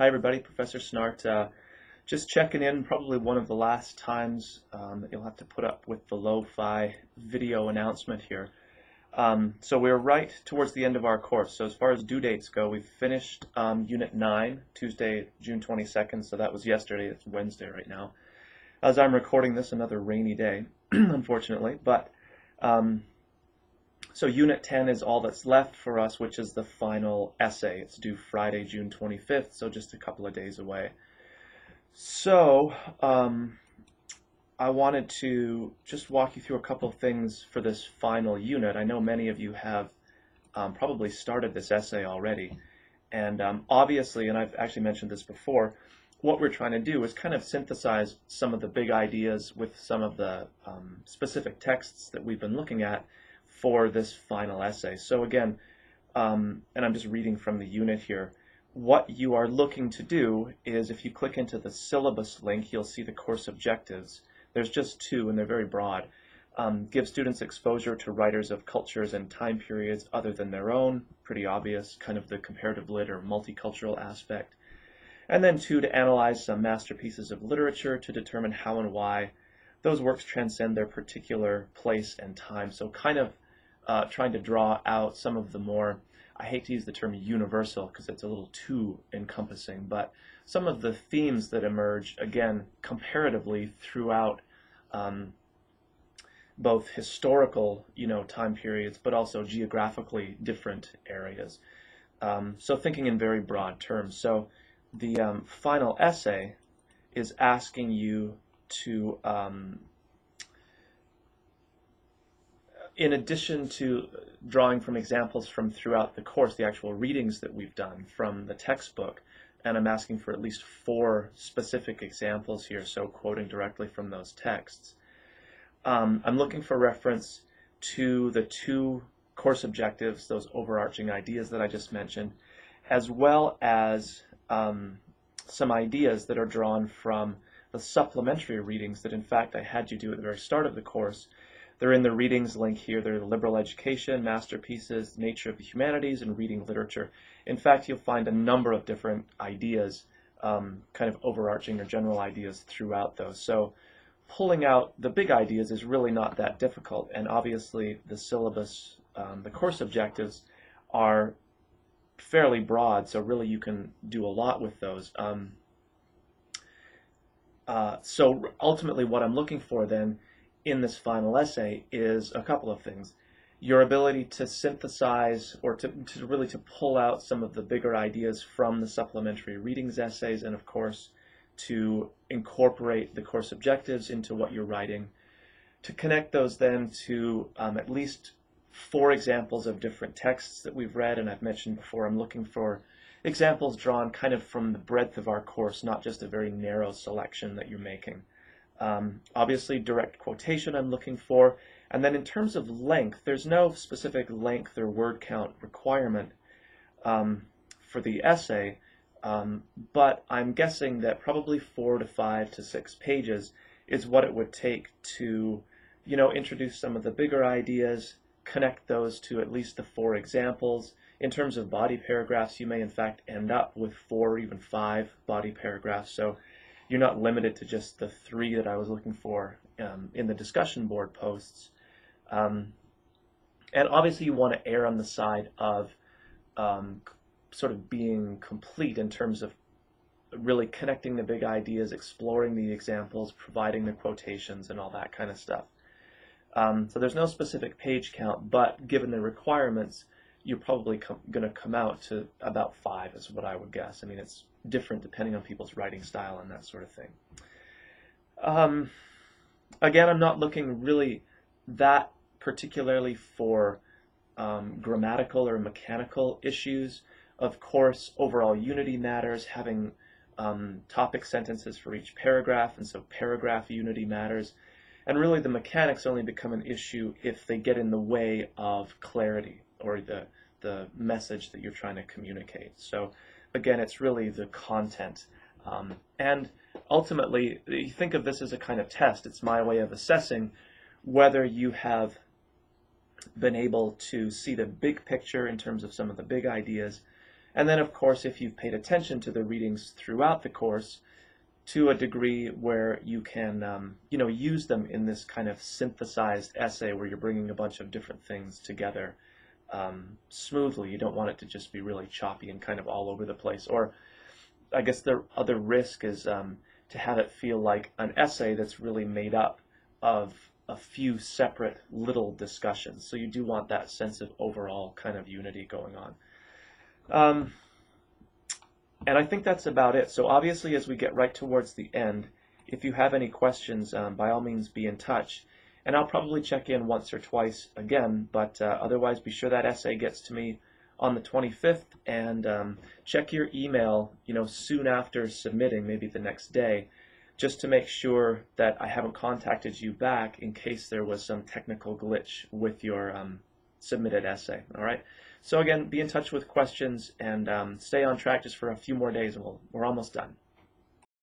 Hi everybody, Professor Snart. Just checking in, probably one of the last times that you'll have to put up with the lo-fi video announcement here. So we're right towards the end of our course. So as far as due dates go, we've finished Unit 9, Tuesday, June 22nd, so that was yesterday, it's Wednesday right now. As I'm recording this, another rainy day, unfortunately, but so Unit 10 is all that's left for us, which is the final essay. It's due Friday, June 25th, so just a couple of days away. So I wanted to just walk you through a couple of things for this final unit. I know many of you have probably started this essay already, and obviously, and I've actually mentioned this before, what we're trying to do is kind of synthesize some of the big ideas with some of the specific texts that we've been looking at for this final essay. So again, and I'm just reading from the unit here, what you are looking to do is, if you click into the syllabus link, you'll see the course objectives. There's just two, and they're very broad. Give students exposure to writers of cultures and time periods other than their own, pretty obvious, kind of the comparative lit or multicultural aspect. And then two, to analyze some masterpieces of literature to determine how and why those works transcend their particular place and time. So kind of trying to draw out some of the more, I hate to use the term universal because it's a little too encompassing, but some of the themes that emerge, again, comparatively throughout both historical, time periods, but also geographically different areas. So thinking in very broad terms. So the final essay is asking you to in addition to drawing from examples from throughout the course, the actual readings that we've done from the textbook, and I'm asking for at least 4 specific examples here, so quoting directly from those texts. I'm looking for reference to the 2 course objectives, those overarching ideas that I just mentioned, as well as some ideas that are drawn from the supplementary readings that, in fact, I had you do at the very start of the course. They're in the readings link here. They're liberal education, masterpieces, nature of the humanities, and reading literature. In fact, you'll find a number of different ideas, kind of overarching or general ideas throughout those. So pulling out the big ideas is really not that difficult. And obviously the syllabus, the course objectives are fairly broad, so really you can do a lot with those. So ultimately what I'm looking for then in this final essay is a couple of things. Your ability to synthesize or to really pull out some of the bigger ideas from the supplementary readings essays, and of course to incorporate the course objectives into what you're writing, to connect those then to at least 4 examples of different texts that we've read. And I've mentioned before, I'm looking for examples drawn kind of from the breadth of our course, not just a very narrow selection that you're making. Obviously direct quotation I'm looking for, and then in terms of length, there's no specific length or word count requirement for the essay, but I'm guessing that probably 4 to 5 to 6 pages is what it would take to, introduce some of the bigger ideas, connect those to at least the 4 examples. In terms of body paragraphs, you may in fact end up with 4 or even 5 body paragraphs. So you're not limited to just the 3 that I was looking for in the discussion board posts. And obviously you want to err on the side of sort of being complete in terms of really connecting the big ideas, exploring the examples, providing the quotations, and all that kind of stuff. So there's no specific page count, but given the requirements, you're probably going to come out to about 5 is what I would guess. I mean, it's different depending on people's writing style and that sort of thing. Again, I'm not looking really that particularly for grammatical or mechanical issues. Of course, overall unity matters, having topic sentences for each paragraph, and so paragraph unity matters. And really the mechanics only become an issue if they get in the way of clarity or the message that you're trying to communicate. So again, it's really the content. And ultimately, you think of this as a kind of test. It's my way of assessing whether you have been able to see the big picture in terms of some of the big ideas, And then, of course, if you've paid attention to the readings throughout the course to a degree where you can, use them in this kind of synthesized essay where you're bringing a bunch of different things together smoothly. You don't want it to just be really choppy and kind of all over the place. Or I guess the other risk is to have it feel like an essay that's really made up of a few separate little discussions. So you do want that sense of overall kind of unity going on. And I think that's about it. So obviously, as we get right towards the end, if you have any questions, by all means be in touch. And I'll probably check in once or twice again, but otherwise be sure that essay gets to me on the 25th, and check your email, soon after submitting, maybe the next day, just to make sure that I haven't contacted you back in case there was some technical glitch with your submitted essay. All right. So again, be in touch with questions and stay on track just for a few more days, and we're almost done.